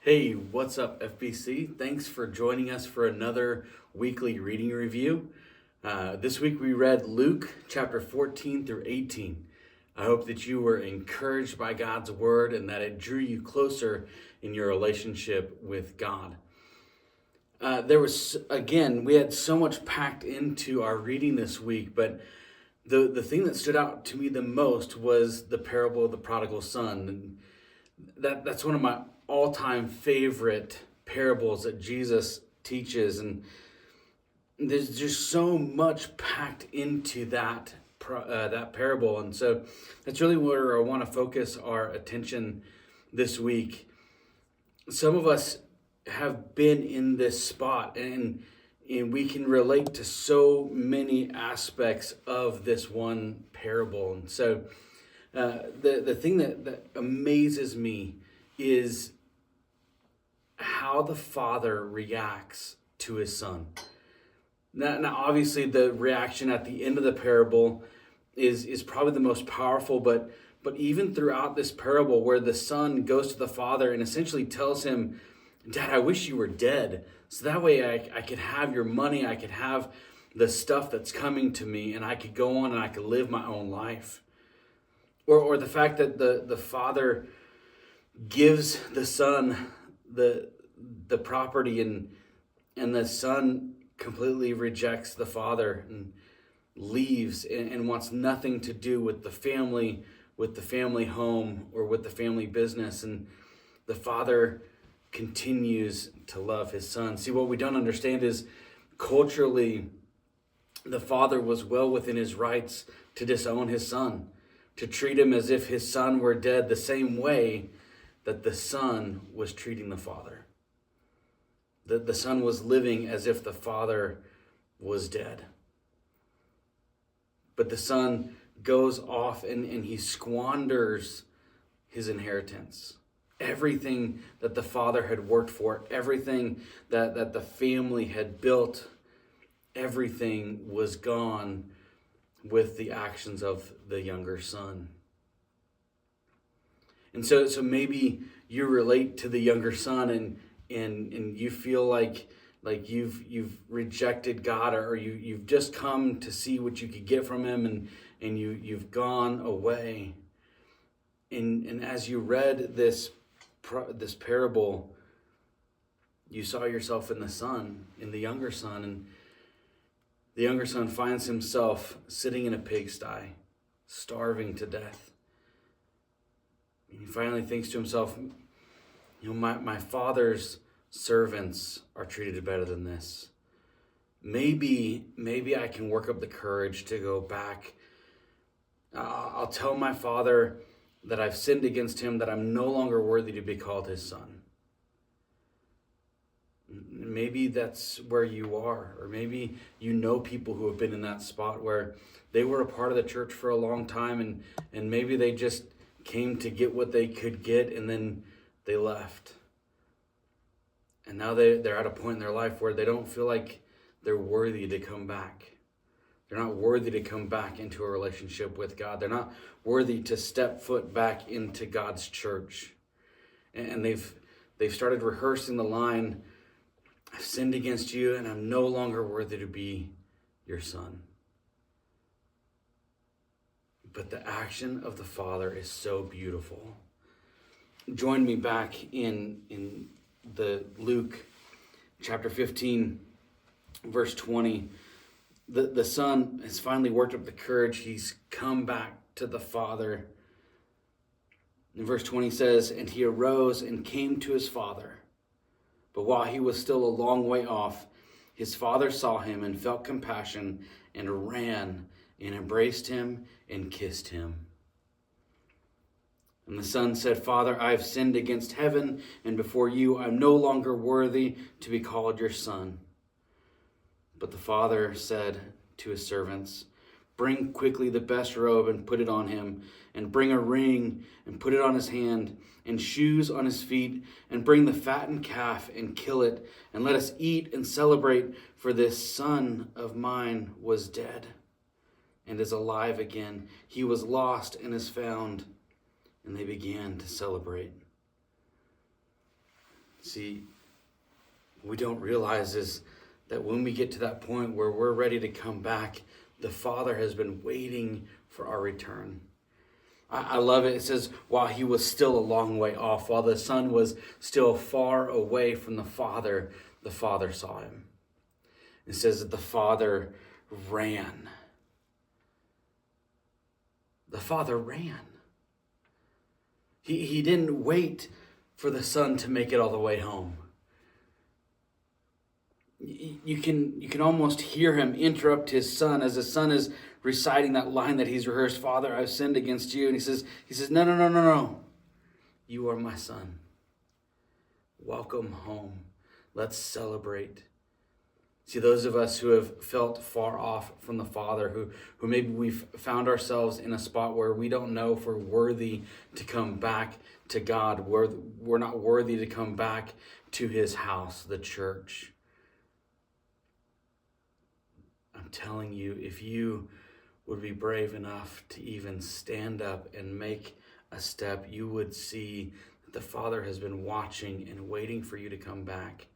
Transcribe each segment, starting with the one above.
Hey, what's up, FBC? Thanks for joining us for another weekly reading review. This week we read Luke chapter 14 through 18. I hope that you were encouraged by God's word and that it drew you closer in your relationship with God. We had so much packed into our reading this week, but the thing that stood out to me the most was the parable of the prodigal son. And that's one of my all-time favorite parables that Jesus teaches, and there's just so much packed into that parable, and so that's really where I want to focus our attention this week. Some of us have been in this spot, and we can relate to so many aspects of this one parable, and so the thing that amazes me is how the father reacts to his son. Now obviously, the reaction at the end of the parable is probably the most powerful, but even throughout this parable, where the son goes to the father and essentially tells him, "Dad, I wish you were dead, so that way I could have your money, I could have the stuff that's coming to me, and I could go on and I could live my own life." Or the fact that the father gives the son the property, and the son completely rejects the father and leaves and wants nothing to do with the family home, or with the family business, and the father continues to love his son. See, what we don't understand is culturally the father was well within his rights to disown his son, to treat him as if his son were dead, the same way that the son was treating the father. The son was living as if the father was dead. But the son goes off and he squanders his inheritance. Everything that the father had worked for, everything that the family had built, everything was gone with the actions of the younger son. And so maybe you relate to the younger son, and you feel like you've rejected God, or you've just come to see what you could get from him, and you've gone away. And as you read this parable, you saw yourself in the younger son, and the younger son finds himself sitting in a pigsty, starving to death. And he finally thinks to himself, my father's servants are treated better than this. Maybe I can work up the courage to go back. I'll tell my father that I've sinned against him, that I'm no longer worthy to be called his son. Maybe that's where you are, or maybe you know people who have been in that spot where they were a part of the church for a long time, and maybe they just came to get what they could get, and then they left. And now they're at a point in their life where they don't feel like they're worthy to come back. They're not worthy to come back into a relationship with God. They're not worthy to step foot back into God's church. And they've started rehearsing the line, "I've sinned against you, and I'm no longer worthy to be your son." But the action of the father is so beautiful. Join me back in the Luke chapter 15, verse 20. The son has finally worked up the courage. He's come back to the father. In verse 20 says, "And he arose and came to his father. But while he was still a long way off, his father saw him and felt compassion, and ran and embraced him and kissed him. And the son said, 'Father, I have sinned against heaven and before you. I'm no longer worthy to be called your son.' But the father said to his servants, 'Bring quickly the best robe and put it on him, and bring a ring and put it on his hand, and shoes on his feet, and bring the fattened calf and kill it, and let us eat and celebrate, for this son of mine was dead and is alive again. He was lost and is found.' And they began to celebrate." See, we don't realize is that when we get to that point where we're ready to come back, the Father has been waiting for our return. I love it. It says, while he was still a long way off, while the Son was still far away from the Father saw him. It says that the Father ran. The Father ran. He didn't wait for the Son to make it all the way home. You can almost hear him interrupt his son as the son is reciting that line that he's rehearsed. Father, I've sinned against you. And he says, no. You are my son. Welcome home. Let's celebrate. See, those of us who have felt far off from the Father, who maybe we've found ourselves in a spot where we don't know if we're worthy to come back to God. We're not worthy to come back to his house, the church. I'm telling you, if you would be brave enough to even stand up and make a step, you would see that the Father has been watching and waiting for you to come back.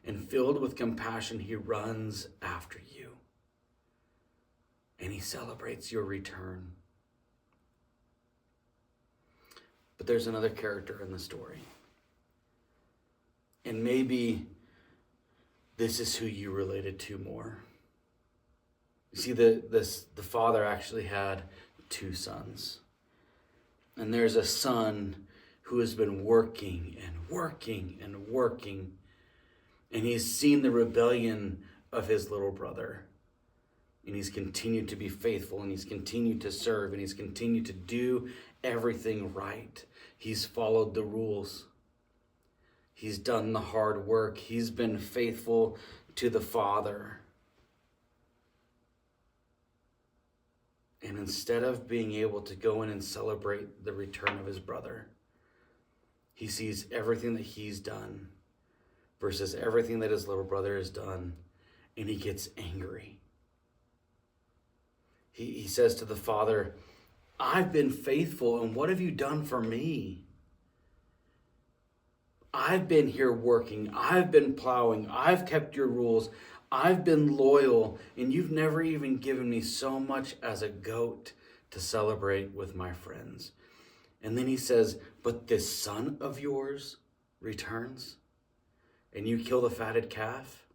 And filled with compassion, he runs after you. And he celebrates your return. But there's another character in the story. And maybe this is who you related to more. You see, the father actually had two sons. And there's a son who has been working and working and working. And he's seen the rebellion of his little brother. And he's continued to be faithful, and he's continued to serve, and he's continued to do everything right. He's followed the rules. He's done the hard work. He's been faithful to the Father. And instead of being able to go in and celebrate the return of his brother, he sees everything that he's done versus everything that his little brother has done, and he gets angry. He says to the Father, I've been faithful, and what have you done for me? I've been here working. I've been plowing. I've kept your rules. I've been loyal, and you've never even given me so much as a goat to celebrate with my friends. And then he says, but this son of yours returns, and you kill the fatted calf?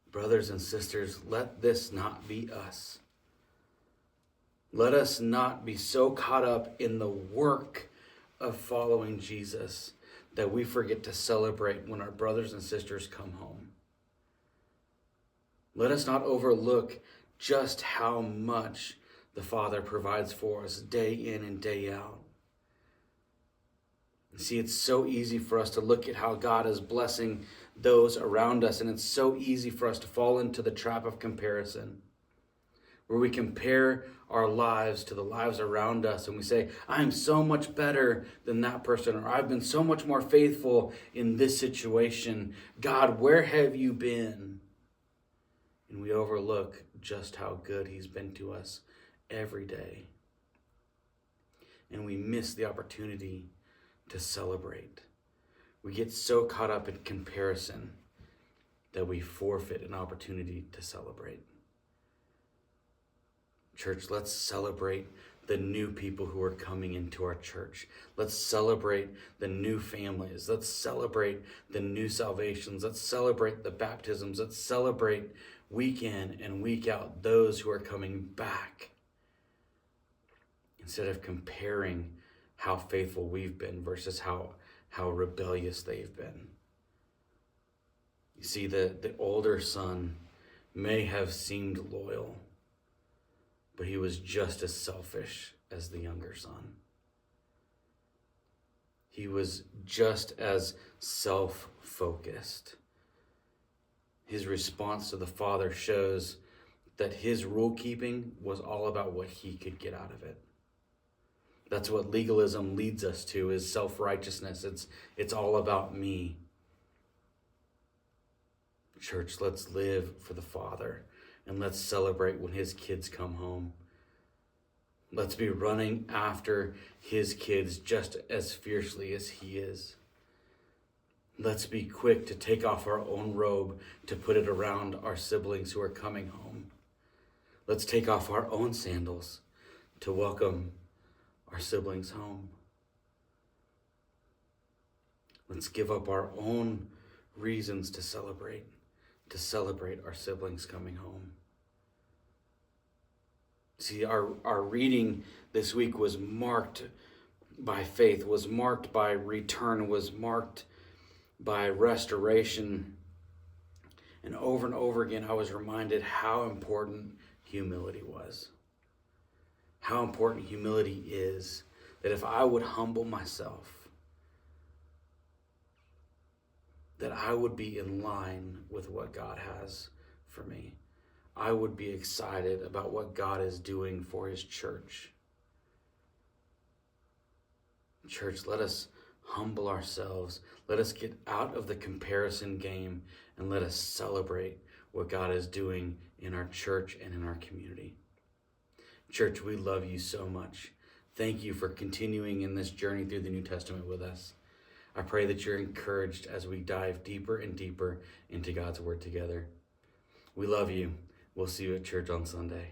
Brothers and sisters, let this not be us. Let us not be so caught up in the work of following Jesus that we forget to celebrate when our brothers and sisters come home. Let us not overlook just how much the Father provides for us day in and day out. See, it's so easy for us to look at how God is blessing those around us, and it's so easy for us to fall into the trap of comparison, where we compare our lives to the lives around us, and we say, I'm so much better than that person, or I've been so much more faithful in this situation. God, where have you been? And we overlook just how good he's been to us every day. And we miss the opportunity to celebrate. We get so caught up in comparison that we forfeit an opportunity to celebrate. Church, let's celebrate the new people who are coming into our church. Let's celebrate the new families. Let's celebrate the new salvations. Let's celebrate the baptisms. Let's celebrate week in and week out those who are coming back, instead of comparing how faithful we've been versus how rebellious they've been. You see, the older son may have seemed loyal, but he was just as selfish as the younger son. He was just as self-focused. His response to the Father shows that his rule keeping was all about what he could get out of it. That's what legalism leads us to, is self-righteousness. It's all about me. Church, let's live for the Father, and let's celebrate when his kids come home. Let's be running after his kids just as fiercely as he is. Let's be quick to take off our own robe to put it around our siblings who are coming home. Let's take off our own sandals to welcome our siblings home. Let's give up our own reasons to celebrate our siblings coming home. See, our reading this week was marked by faith, was marked by return, was marked by restoration. And over again, I was reminded how important humility was. How important humility is. That if I would humble myself, that I would be in line with what God has for me. I would be excited about what God is doing for his church. Church, let us humble ourselves. Let us get out of the comparison game and let us celebrate what God is doing in our church and in our community. Church, we love you so much. Thank you for continuing in this journey through the New Testament with us. I pray that you're encouraged as we dive deeper and deeper into God's word together. We love you. We'll see you at church on Sunday.